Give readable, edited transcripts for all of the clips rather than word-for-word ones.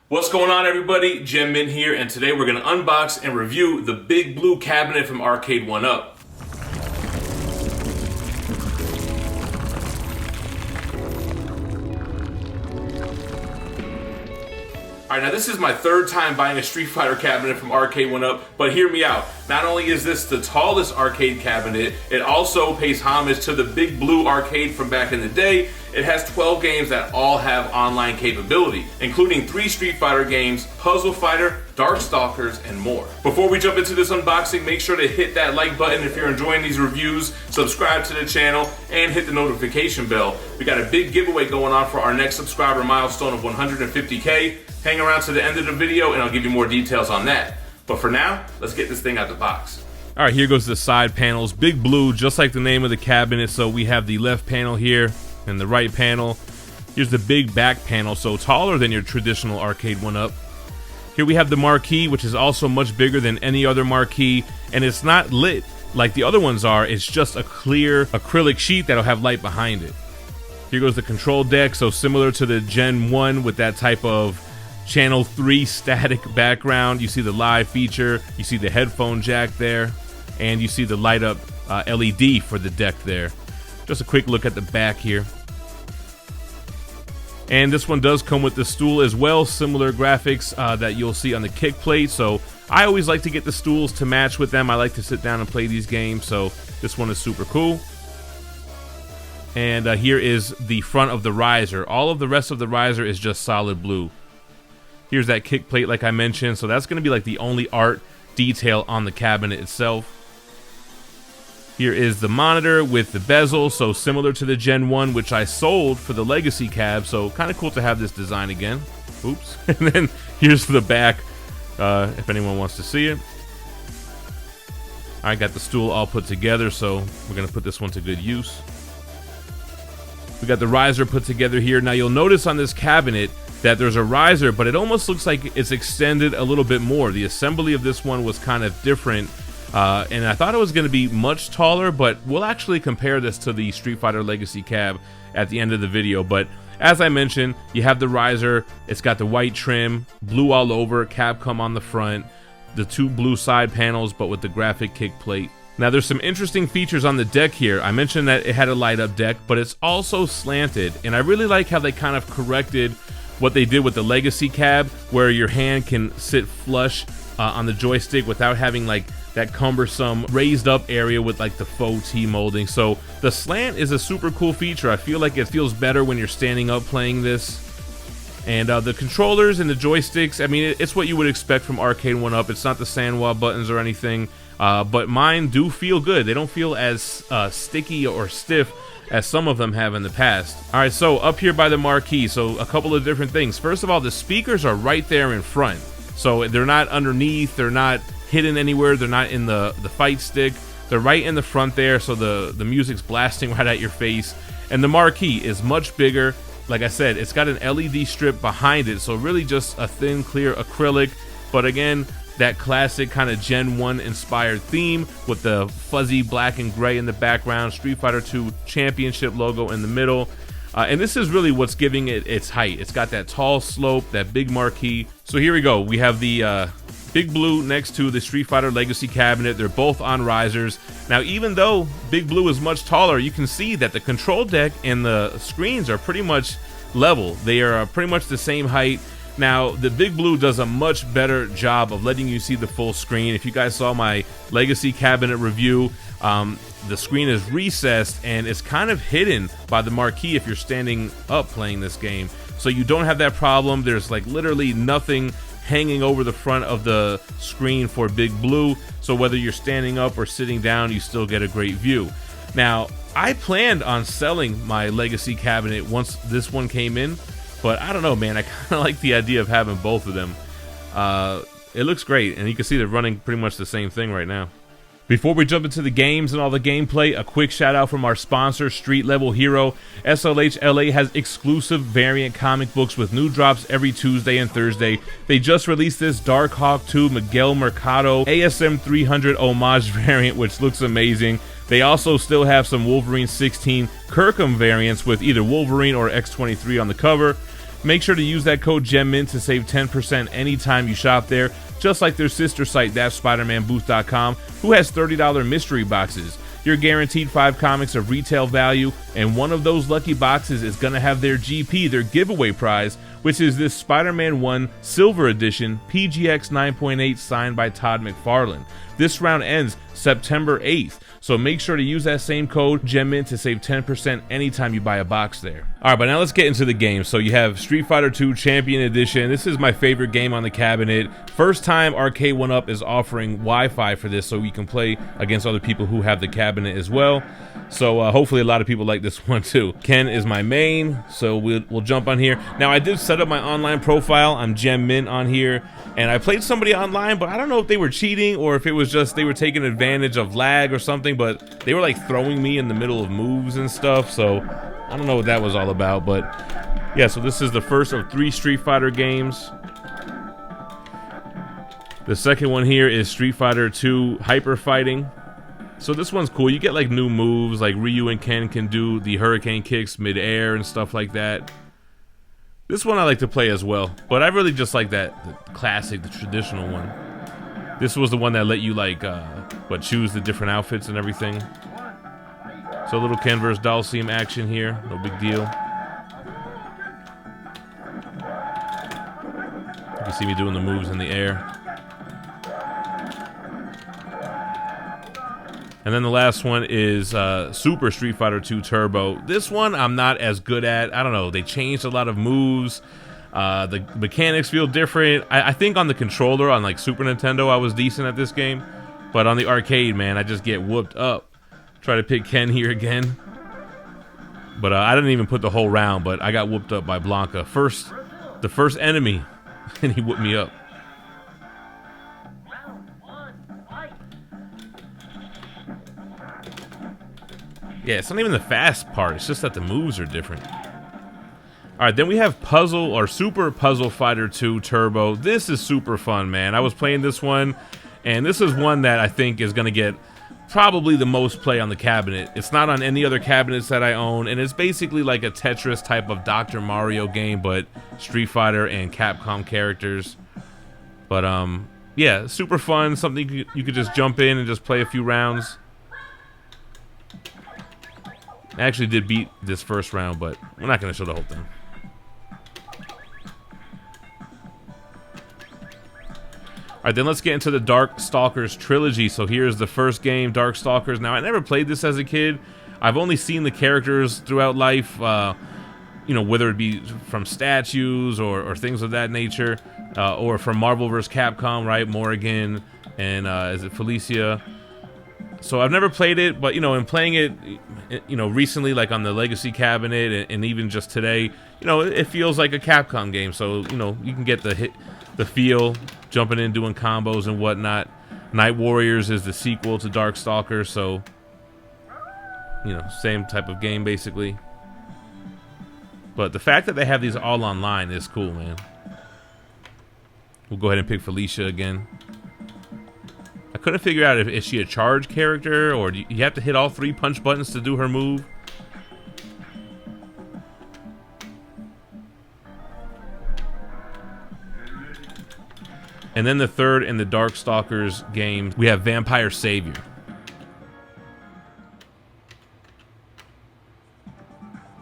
What's going on, everybody? GemMint here, and today we're going to unbox and review the big blue cabinet from Arcade1up. Alright, now this is my third time buying a Street Fighter cabinet from Arcade1up, but hear me out. Not only is this the tallest arcade cabinet, it also pays homage to the big blue arcade from back in the day. It has 12 games that all have online capability, including 3 Street Fighter games, Puzzle Fighter, Darkstalkers, and more. Before we jump into this unboxing, make sure to hit that like button if you're enjoying these reviews, subscribe to the channel, and hit the notification bell. We got a big giveaway going on for our next subscriber milestone of 150K. Hang around to the end of the video and I'll give you more details on that. But for now, let's get this thing out the box. Alright, here goes the side panels. Big blue, just like the name of the cabinet. So we have the left panel here and the right panel. Here's the big back panel, so taller than your traditional Arcade1up. Here we have the marquee, which is also much bigger than any other marquee, and it's not lit like the other ones are. It's just a clear acrylic sheet that'll have light behind it. Here goes the control deck, so similar to the Gen 1 with that type of Channel 3 static background. You see the live feature, you see the headphone jack there, and you see the light up LED for the deck there. Just a quick look at the back here. And this one does come with the stool as well, similar graphics that you'll see on the kick plate. So I always like to get the stools to match with them. I like to sit down and play these games, so this one is super cool. And here is the front of the riser. All of the rest of the riser is just solid blue. Here's that kick plate like I mentioned, so that's going to be like the only art detail on the cabinet itself. Here is the monitor with the bezel, so similar to the Gen 1, which I sold for the Legacy cab, so kind of cool to have this design again. Oops. And then here's the back, if anyone wants to see it. I got the stool all put together, so we're going to put this one to good use. We got the riser put together here. Now you'll notice on this cabinet that there's a riser, but it almost looks like it's extended a little bit more. The assembly of this one was kind of different, and I thought it was going to be much taller, but we'll actually compare this to the Street Fighter Legacy cab at the end of the video. But as I mentioned, you have the riser, it's got the white trim, blue all over, Capcom on the front, the 2 blue side panels, but with the graphic kick plate. Now there's some interesting features on the deck here. I mentioned that it had a light up deck, but it's also slanted, and I really like how they kind of corrected what they did with the Legacy cab, where your hand can sit flush on the joystick without having like that cumbersome raised up area with like the faux T molding. So the slant is a super cool feature. I feel like it feels better when you're standing up playing this. And the controllers and the joysticks, I mean, it's what you would expect from Arcade1up. It's not the sandwall buttons or anything, but mine do feel good. They don't feel as sticky or stiff as some of them have in the past. Alright, so up here by the marquee, so a couple of different things. First of all, the speakers are right there in front. So they're not underneath, they're not hidden anywhere, they're not in the fight stick. They're right in the front there, so the music's blasting right at your face. And the marquee is much bigger. Like I said, it's got an LED strip behind it, so really just a thin, clear acrylic. But again, that classic kind of Gen 1 inspired theme with the fuzzy black and gray in the background, Street Fighter 2 Championship logo in the middle. And this is really what's giving it its height. It's got that tall slope, that big marquee. So here we go. We have the big blue next to the Street Fighter Legacy cabinet. They're both on risers. Now, even though big blue is much taller, you can see that the control deck and the screens are pretty much level. They are pretty much the same height. Now, the big blue does a much better job of letting you see the full screen. If you guys saw my Legacy cabinet review, the screen is recessed and it's kind of hidden by the marquee if you're standing up playing this game. So you don't have that problem. There's like literally nothing hanging over the front of the screen for big blue. So whether you're standing up or sitting down, you still get a great view. Now, I planned on selling my Legacy cabinet once this one came in, but I don't know, man. I kind of like the idea of having both of them. It looks great, and you can see they're running pretty much the same thing right now. Before we jump into the games and all the gameplay, a quick shout out from our sponsor, Street Level Hero. SLH LA has exclusive variant comic books with new drops every Tuesday and Thursday. They just released this Dark Hawk 2 Miguel Mercado ASM 300 homage variant, which looks amazing. They also still have some Wolverine 16 Kirkham variants with either Wolverine or X-23 on the cover. Make sure to use that code GemMint to save 10% anytime you shop there, just like their sister site, THATSPIDERMANBOOTH.com, who has $30 mystery boxes. You're guaranteed 5 comics of retail value, and one of those lucky boxes is going to have their GP, their giveaway prize, which is this Spider-Man 1 Silver Edition PGX 9.8 signed by Todd McFarlane. This round ends September 8th, so make sure to use that same code GemMint to save 10% anytime you buy a box there. Alright, but now let's get into the game. So you have Street Fighter 2 Champion Edition. This is my favorite game on the cabinet. First time Arcade1up is offering Wi-Fi for this, so you can play against other people who have the cabinet as well. So hopefully a lot of people like this one too. Ken is my main, so we'll jump on here. Now I did set up my online profile. I'm GemMint on here, and I played somebody online, but I don't know if they were cheating or if it was just they were taking advantage of lag or something, but they were like throwing me in the middle of moves and stuff, so I don't know what that was all about. But yeah, so this is the first of 3 Street Fighter games. The second one here is Street Fighter 2 Hyper Fighting. So this one's cool. You get like new moves, like Ryu and Ken can do the hurricane kicks mid-air and stuff like that. This one I like to play as well, but I really just like the classic, the traditional one. This was the one that let you like, choose the different outfits and everything. So a little Ken vs. Dalsim action here, no big deal. You can see me doing the moves in the air. And then the last one is Super Street Fighter 2 Turbo. This one I'm not as good at. I don't know. They changed a lot of moves. The mechanics feel different. I think on the controller, on like Super Nintendo, I was decent at this game. But on the arcade, man, I just get whooped up. Try to pick Ken here again. But I didn't even put the whole round, but I got whooped up by Blanca. The first enemy, and he whooped me up. Yeah, it's not even the fast part. It's just that the moves are different. Alright, then we have Puzzle or Super Puzzle Fighter 2 Turbo. This is super fun, man. I was playing this one, and this is one that I think is going to get probably the most play on the cabinet. It's not on any other cabinets that I own, and it's basically like a Tetris type of Dr. Mario game, but Street Fighter and Capcom characters. But, yeah, super fun. Something you could just jump in and just play a few rounds. I actually did beat this first round, but we're not going to show the whole thing. Alright, then let's get into the Dark Stalkers trilogy. So here's the first game, Dark Stalkers. Now, I never played this as a kid. I've only seen the characters throughout life, you know, whether it be from statues or things of that nature, or from Marvel vs. Capcom, right? Morrigan and, is it Felicia? So I've never played it, but, you know, in playing it, you know, recently, like on the Legacy cabinet and even just today, you know, it feels like a Capcom game. So, you know, you can get the feel, jumping in, doing combos and whatnot. Night Warriors is the sequel to Dark Stalkers, so, you know, same type of game, basically. But the fact that they have these all online is cool, man. We'll go ahead and pick Felicia again. I couldn't figure out if is she a charge character or do you have to hit all 3 punch buttons to do her move. And then the third in the Dark Stalkers game, we have Vampire Savior.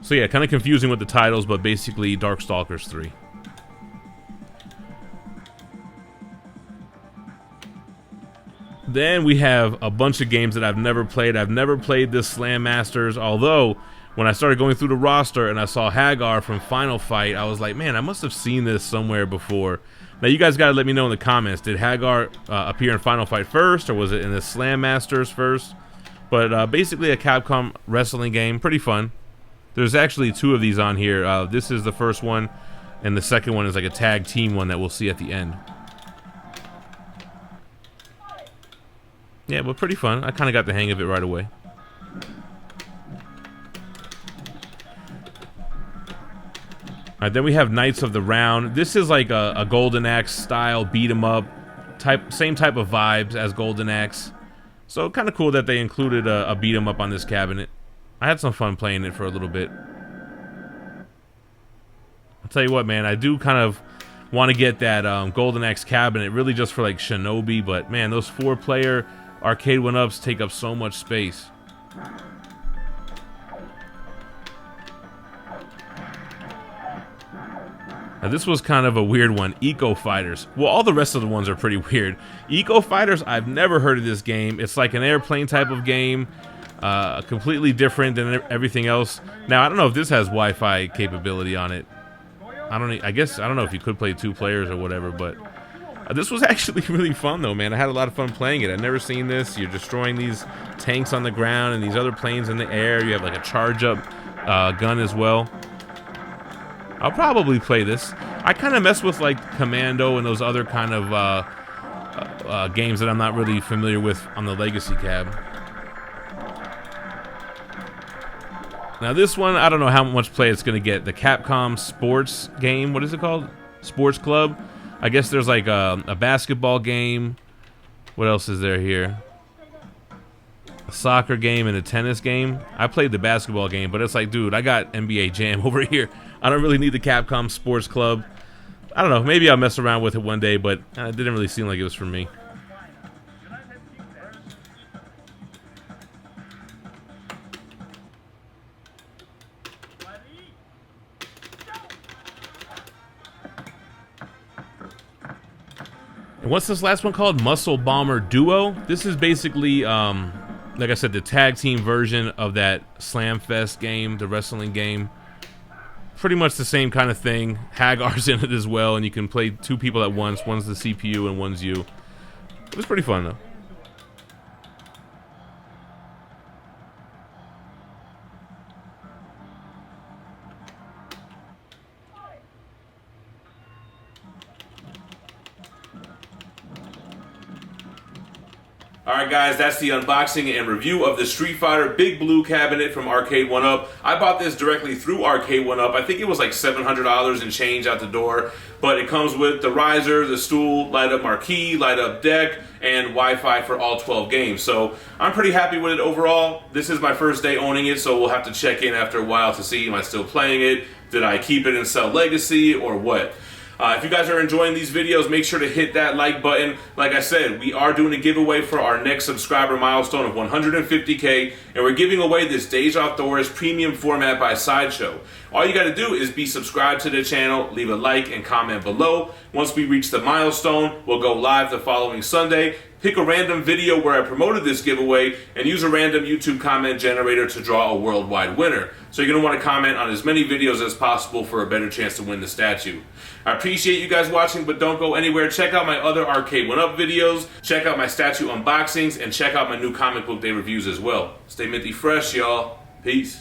So yeah, kind of confusing with the titles, but basically Dark Stalkers 3. Then we have a bunch of games that I've never played. I've never played this Slam Masters, although when I started going through the roster and I saw Hagar from Final Fight, I was like, man, I must have seen this somewhere before. Now you guys gotta let me know in the comments, did Hagar appear in Final Fight first, or was it in the Slam Masters first? But basically a Capcom wrestling game, pretty fun. There's actually 2 of these on here. This is the first one, and the second one is like a tag team one that we'll see at the end. Yeah, but pretty fun. I kind of got the hang of it right away. Alright, then we have Knights of the Round. This is like a Golden Axe style beat 'em up type, same type of vibes as Golden Axe. So kind of cool that they included a beat 'em up on this cabinet. I had some fun playing it for a little bit. I'll tell you what, man, I do kind of want to get that Golden Axe cabinet, really just for like Shinobi, but man, those 4-player Arcade1ups take up so much space. Now this was kind of a weird one, Eco Fighters. Well, all the rest of the ones are pretty weird. Eco Fighters, I've never heard of this game. It's like an airplane type of game, completely different than everything else. Now, I don't know if this has Wi-Fi capability on it. I guess, I don't know if you could play 2 players or whatever, but this was actually really fun though, man. I had a lot of fun playing it. I've never seen this. You're destroying these tanks on the ground and these other planes in the air. You have like a charge up gun as well. I'll probably play this. I kind of mess with like Commando and those other kind of games that I'm not really familiar with on the Legacy cab. Now this one, I don't know how much play it's going to get. The Capcom sports game, what is it called? Sports Club. I guess there's like a basketball game. What else is there here? A soccer game and a tennis game. I played the basketball game, but it's like, dude, I got NBA Jam over here. I don't really need the Capcom Sports Club. I don't know, maybe I'll mess around with it one day, but it didn't really seem like it was for me. And what's this last one called? Muscle Bomber Duo? This is basically, like I said, the tag team version of that Slam Fest game, the wrestling game. Pretty much the same kind of thing. Hagar's in it as well, and you can play 2 people at once. One's the CPU and one's you. It was pretty fun though. Alright guys, that's the unboxing and review of the Street Fighter Big Blue cabinet from Arcade1up. I bought this directly through Arcade1up. I think it was like $700 and change out the door. But it comes with the riser, the stool, light up marquee, light up deck, and Wi-Fi for all 12 games. So I'm pretty happy with it overall. This is my first day owning it, so we'll have to check in after a while to see, am I still playing it? Did I keep it and sell Legacy or what? If you guys are enjoying these videos, make sure to hit that like button. Like I said, we are doing a giveaway for our next subscriber milestone of 150K, and we're giving away this Days Outdoors premium format by Sideshow. All you got to do is be subscribed to the channel, leave a like and comment below. Once we reach the milestone, we'll go live the following Sunday. Pick a random video where I promoted this giveaway and use a random YouTube comment generator to draw a worldwide winner. So you're going to want to comment on as many videos as possible for a better chance to win the statue. I appreciate you guys watching, but don't go anywhere. Check out my other Arcade1up videos, check out my statue unboxings, and check out my new comic book day reviews as well. Stay minty fresh, y'all. Peace.